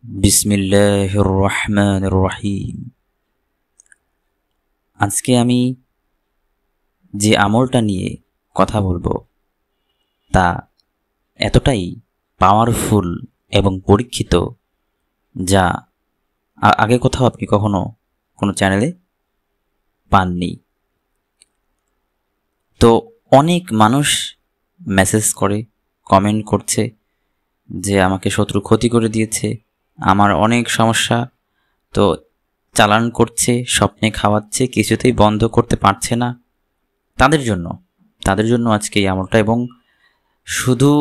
বিসমিল্লাহির রহমানির রহিম। আজকে আমি যে আমলটা নিয়ে কথা বলবো তা এতটাই পাওয়ারফুল এবং পরীক্ষিত যা আগে কোথাও আপনি কখনো কোনো চ্যানেলে পাননি। তো অনেক মানুষ মেসেজ করে, কমেন্ট করছে যে আমাকে শত্রু ক্ষতি করে দিয়েছে, আমার অনেক সমস্যা, তো চালান করছে, স্বপ্নে খাওয়াচ্ছে, কিছুতেই বন্ধ করতে পারছে না। তাদের জন্য আজকে এই আমলটা। এবং শুধু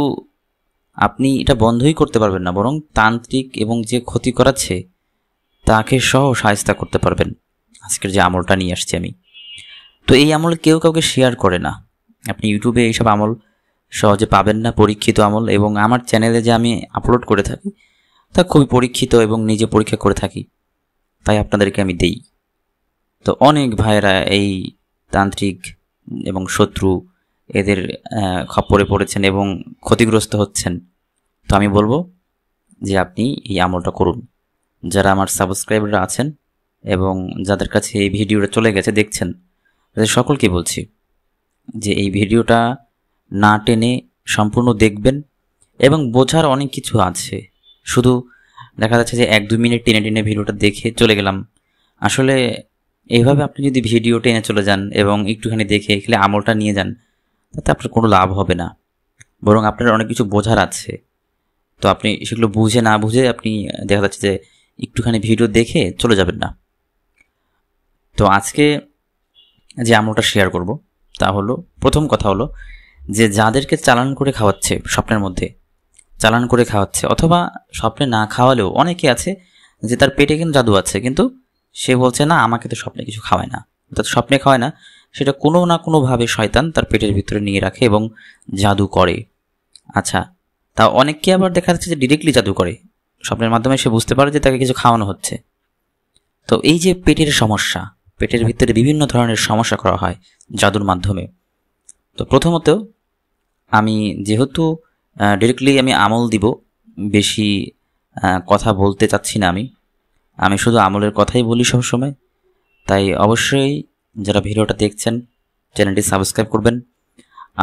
আপনি এটা বন্ধই করতে পারবেন না, বরং তান্ত্রিক এবং যে ক্ষতি করাচ্ছে তাকে সহ সাহায্য করতে পারবেন আজকের যে আমলটা নিয়ে আসছি আমি। তো এই আমল কেউ কাউকে শেয়ার করে না। আপনি ইউটিউবে এইসব আমল সহজে পাবেন না, পরীক্ষিত আমল। এবং আমার চ্যানেলে যে আমি আপলোড করে থাকি তা খুবই পরীক্ষিত এবং নিজে পরীক্ষা করে থাকি, তাই আপনাদেরকে আমি দেই। তো অনেক ভাইয়েরা এই তান্ত্রিক এবং শত্রু এদের খপ্পরে পড়েছেন এবং ক্ষতিগ্রস্ত হচ্ছেন। তো আমি বলবো যে আপনি এই আমলটা করুন। যারা আমার সাবস্ক্রাইবাররা আছেন এবং যাদের কাছে এই ভিডিওটা চলে গেছে দেখছেন, তাদের সকলকে বলছি যে এই ভিডিওটা না টেনে সম্পূর্ণ দেখবেন। এবং বোঝার অনেক কিছু আছে, শুধু দেখা যাচ্ছে যে 1-2 মিনিট টেনে টেনে ভিডিওটা দেখে চলে গেলাম। আসলে এইভাবে আপনি যদি ভিডিও টেনে চলে যান এবং একটুখানি দেখে এখানে আমলটা নিয়ে যান, তাতে আপনার কোনো লাভ হবে না, বরং আপনার অনেক কিছু বোঝার আছে। তো আপনি সেগুলো বুঝে না বুঝে আপনি দেখা যাচ্ছে যে একটুখানি ভিডিও দেখে চলে যাবেন না। তো আজকে যে আমলটা শেয়ার করব তা হলো, প্রথম কথা হলো যে যাদেরকে চালান করে খাওয়াচ্ছে, স্বপ্নের মধ্যে চালান করে খাওয়াচ্ছে, অথবা স্বপ্নে না খাওয়ালেও অনেকে আছে যে তার পেটে কিন্তু জাদু আছে, কিন্তু সে বলছে না আমাকে তো স্বপ্নে কিছু খাওয়ায় না, অর্থাৎ স্বপ্নে খাওয়ায় না, সেটা কোনো না কোনোভাবে শয়তান তার পেটের ভিতরে নিয়ে রাখে এবং জাদু করে। আচ্ছা, তা অনেককে আবার দেখা যাচ্ছে যে ডিরেক্টলি জাদু করে, স্বপ্নের মাধ্যমে সে বুঝতে পারে যে তাকে কিছু খাওয়ানো হচ্ছে। তো এই যে পেটের সমস্যা, পেটের ভিতরে বিভিন্ন ধরনের সমস্যা করা হয় জাদুর মাধ্যমে। তো প্রথমত আমি যেহেতু ডিরেক্টলি আমি আমল দিব, বেশি কথা বলতে চাচ্ছি না, আমি শুধু আমলের কথাই বলি সবসময়। তাই অবশ্যই যারা ভিডিওটা দেখছেন চ্যানেলটি সাবস্ক্রাইব করবেন,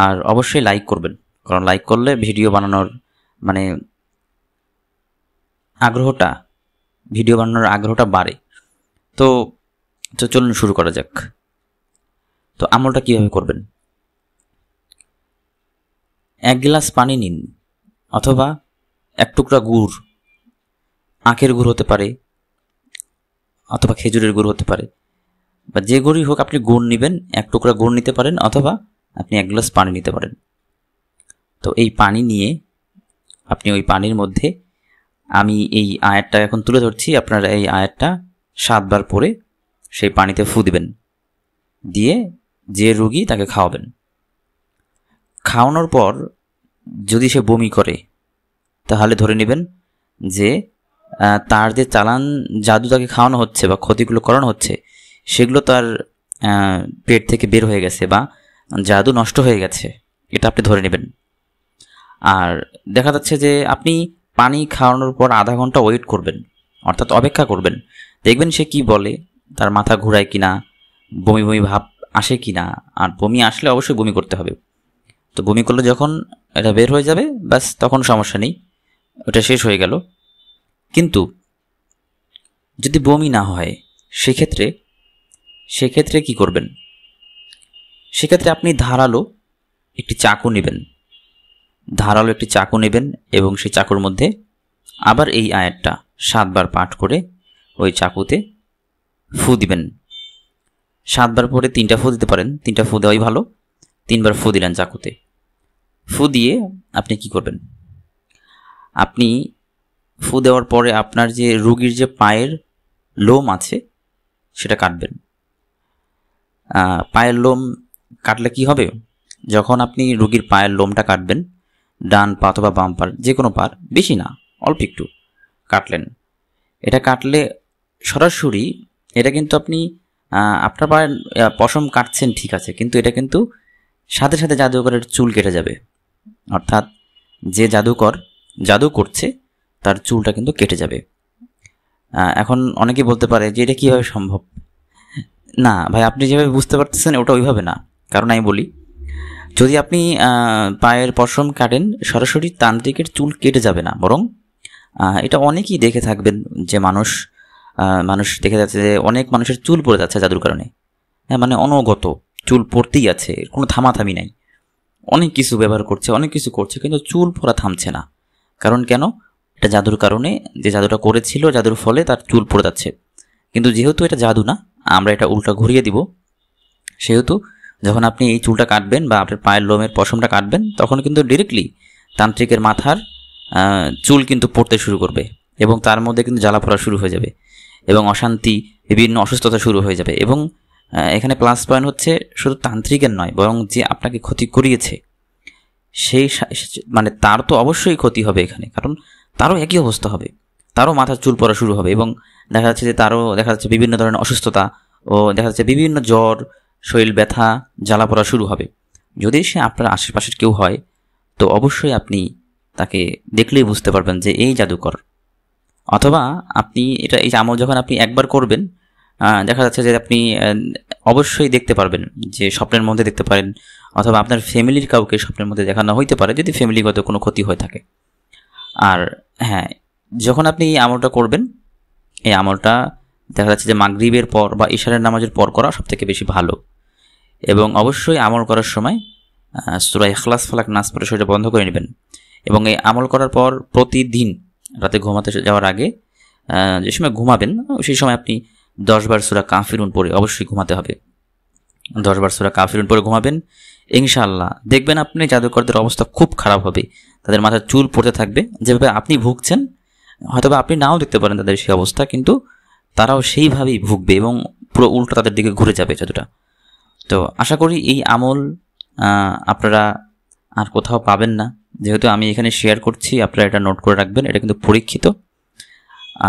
আর অবশ্যই লাইক করবেন, কারণ লাইক করলে ভিডিও বানানোর ভিডিও বানানোর আগ্রহটা বাড়ে। তো চলুন শুরু করা যাক। তো আমলটা কীভাবে করবেন? 1 গ্লাস পানি নিন, অথবা 1 টুকরা গুড়, আখের গুড় হতে পারে অথবা খেজুরের গুড় হতে পারে, বা যে গুড়ই হোক, আপনি গুড় নেবেন, 1 টুকরা গুড় নিতে পারেন, অথবা আপনি 1 গ্লাস পানি নিতে পারেন। তো এই পানি নিয়ে আপনি ওই পানির মধ্যে, আমি এই আয়াতটা এখন তুলে ধরছি, আপনারা এই আয়াতটা 7 বার পরে সেই পানিতে ফু দিবেন, দিয়ে যে রোগী তাকে খাওয়াবেন। খাওয়ানোর পর যদি সে বমি করে, তাহলে ধরে নেবেন যে তার যে চালান জাদু তাকে খাওয়ানো হচ্ছে বা ক্ষতিগুলো করানো হচ্ছে, সেগুলো তার পেট থেকে বের হয়ে গেছে বা জাদু নষ্ট হয়ে গেছে, এটা আপনি ধরে নেবেন। আর দেখা যাচ্ছে যে আপনি পানি খাওয়ানোর পর আধা ঘন্টা ওয়েট করবেন, অর্থাৎ অপেক্ষা করবেন, দেখবেন সে কি বলে, তার মাথা ঘোরায় কিনা, বমি বমি ভাব আসে কিনা। আর বমি আসলে অবশ্যই বমি করতে হবে। তো বমি করলে যখন এটা বের হয়ে যাবে, ব্যাস তখন সমস্যা নেই, ওটা শেষ হয়ে গেল। কিন্তু যদি বমি না হয়, সেক্ষেত্রে কি করবেন? সেক্ষেত্রে আপনি ধারালো একটি চাকু নেবেন এবং সেই চাকুর মধ্যে আবার এই আয়াতটা 7 বার পাঠ করে ওই চাকুতে ফু দিবেন। 7 বার পরে 3টা ফু দিতে পারেন, 3টা ফু দেওয়াই ভালো। 3 বার ফু দিলেন চাকুতে। ফু দিয়ে আপনি কি করবেন? আপনি ফু দেওয়ার পরে আপনার যে রোগীর যে পায়ের লোম আছে সেটা কাটবেন। পায়ের লোম কাটলে কি হবে? যখন আপনি রোগীর পায়ের লোমটা কাটবেন, ডান পা অথবা বাম পা, যে কোনো পা, বেশি না, অল্প একটু কাটলেন। এটা কাটলে সরাসরি, এটা কিন্তু আপনি আপনার পায়ের পশম কাটছেন ঠিক আছে, কিন্তু এটা কিন্তু সাথে সাথে জাদুকরের চুল কেটে যাবে। অর্থাৎ যে জাদু করছে তার চুলটা কিন্তু কেটে যাবে। এখন অনেকেই বলতে পারে যে এটা কীভাবে সম্ভব। না ভাই, আপনি যেভাবে বুঝতে পারতেছেন ওটা ওইভাবে না। কারণ আমি বলি, যদি আপনি পায়ের পশম কাটেন, সরাসরি তান্ত্রিকের চুল কেটে যাবে না, বরং এটা অনেকেই দেখে থাকবেন যে মানুষ দেখে যাচ্ছে যে অনেক মানুষের চুল পড়ে যাচ্ছে জাদুর কারণে। হ্যাঁ, মানে অনগত চুল পড়তেই আছে, কোনো থামাথামি নাই। অনেক কিছু ব্যবহার করছে, অনেক কিছু করছে, কিন্তু চুল পড়া থামছে না। কারণ কেন? এটা জাদুর কারণে, যে জাদুটা করেছিল জাদুর ফলে তার চুল পড়ে যাচ্ছে। কিন্তু যেহেতু এটা জাদু না, আমরা এটা উল্টা ঘুরিয়ে দিব, সেহেতু যখন আপনি এই চুলটা কাটবেন বা আপনার পায়ের লোমের পশমটা কাটবেন, তখন কিন্তু ডিরেক্টলি তান্ত্রিকের মাথার চুল কিন্তু পড়তে শুরু করবে, এবং তার মধ্যে কিন্তু জ্বালা পড়া শুরু হয়ে যাবে, এবং অশান্তি, বিভিন্ন অসুস্থতা শুরু হয়ে যাবে। এবং এখানে প্লাস পয়েন্ট হচ্ছে শুধু তান্ত্রিকের নয়, বরং যে আপনাকে ক্ষতি করিয়েছে সেই মানে তার তো অবশ্যই ক্ষতি হবে এখানে, কারণ তারও একই অবস্থা হবে, তারও মাথার চুল পড়া শুরু হবে, এবং দেখা যাচ্ছে যে তারও দেখা যাচ্ছে বিভিন্ন ধরনের অসুস্থতা, ও দেখা যাচ্ছে বিভিন্ন জ্বর, শরীর ব্যথা, জ্বালা পড়া শুরু হবে। যদি সে আপনার আশেপাশের কেউ হয়, তো অবশ্যই আপনি তাকে দেখলেই বুঝতে পারবেন যে এই জাদুকর। অথবা আপনি এই আমল যখন আপনি একবার করবেন, দেখা যাচ্ছে যে আপনি অবশ্যই দেখতে পারবেন, যে স্বপ্নের মধ্যে দেখতে পারেন, অথবা আপনার ফ্যামিলির কাউকে স্বপ্নের মধ্যে দেখানো হইতে পারে যদি ফ্যামিলিগত কোনো ক্ষতি হয়ে থাকে। আর হ্যাঁ, যখন আপনি এই আমলটা করবেন, এই আমলটা দেখা যাচ্ছে যে মাগরিবের পর বা ইশারের নামাজের পর করা সবথেকে বেশি ভালো। এবং অবশ্যই আমল করার সময় সূরা ইখলাস, ফালাক, নাস পড়ে শরীরটা বন্ধ করে নেবেন। এবং এই আমল করার পর প্রতিদিন রাতে ঘুমাতে যাওয়ার আগে যে সময় ঘুমাবেন, সেই সময় আপনি 10 বার সূরা কাফিরুন পড়ে অবশ্যই ঘুমাতে হবে। 10 বার সূরা কাফিরুন পড়ে ঘুমাবেন, ইনশাআল্লাহ দেখবেন আপনি জাদুকরদের অবস্থা খুব খারাপ হবে। তাদের মাথার চুল পড়তে থাকবে, যেভাবে আপনি ভুগছেন। হয়তোবা আপনি নাও দেখতে পারেন তাদের সেই অবস্থা, কিন্তু তারাও সেইভাবেই ভুগবে, এবং পুরো উল্টো তাদের দিকে ঘুরে যাবে জাদুটা। তো আশা করি এই আমল আপনারা আর কোথাও পাবেন না। যেহেতু আমি এখানে শেয়ার করছি, আপনারা এটা নোট করে রাখবেন, এটা কিন্তু পরীক্ষিত।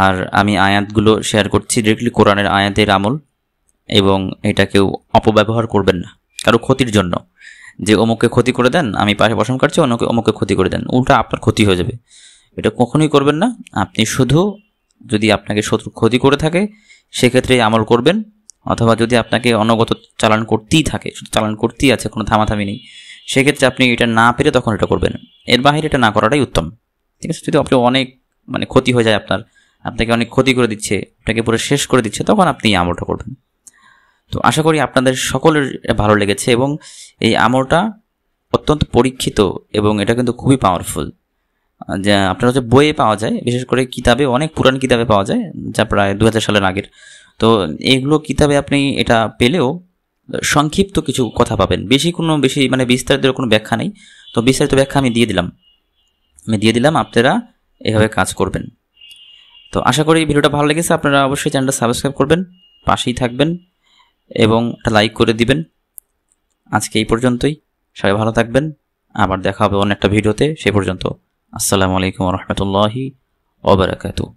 আর আমি আয়াতগুলো শেয়ার করছি, ডিরেক্টলি কোরআনের আয়াতের আমল, এবং এটা কেউ অপব্যবহার করবেন না কারো ক্ষতির জন্য, যে অমুককে ক্ষতি করে দেন, আমি পাশে পছন্দ করছি, অমুককে ক্ষতি করে দেন, উল্টা আপনার ক্ষতি হয়ে যাবে। এটা কখনোই করবেন না। আপনি শুধু যদি আপনাকে শত্রু ক্ষতি করে থাকে সেক্ষেত্রে আমল করবেন, অথবা যদি আপনাকে অনগত চালান করতেই থাকে, শুধু চালান করতেই আছে, কোনো থামাথামি নেই, সেক্ষেত্রে আপনি এটা না পেরে তখন এটা করবেন। এর বাইরে এটা না করাটাই উত্তম। ঠিক আছে? যদি আপনি অনেক ক্ষতি হয়ে যায়, আপনাকে অনেক ক্ষতি করে দিচ্ছে, আপনাকে পুরো শেষ করে দিচ্ছে, তখন আপনি এই আমলটা করবেন। তো আশা করি আপনাদের সকলের ভালো লেগেছে, এবং এই আমলটা অত্যন্ত পরীক্ষিত, এবং এটা কিন্তু খুবই পাওয়ারফুল। যা আপনার হচ্ছে বইয়ে পাওয়া যায়, বিশেষ করে কিতাবে, অনেক পুরান কিতাবে পাওয়া যায়, যা প্রায় 2000 সালের আগের। তো এইগুলো কিতাবে আপনি এটা পেলেও সংক্ষিপ্ত কিছু কথা পাবেন, বেশি বিস্তারিত কোনো ব্যাখ্যা নেই। তো বিস্তারিত ব্যাখ্যা আমি দিয়ে দিলাম, আপনারা এভাবে কাজ করবেন। তো আশা করি ভিডিওটা ভালো লেগেছে। আপনারা অবশ্যই চ্যানেলটা সাবস্ক্রাইব করবেন, পাশেই থাকবেন, এবং একটা লাইক করে দিবেন। আজকে এই পর্যন্তই, সবাই ভালো থাকবেন, আবার দেখা হবে অন্য একটা ভিডিওতে। সে পর্যন্ত আসসালামু আলাইকুম ওয়া রাহমাতুল্লাহি ওয়া বারাকাতুহু।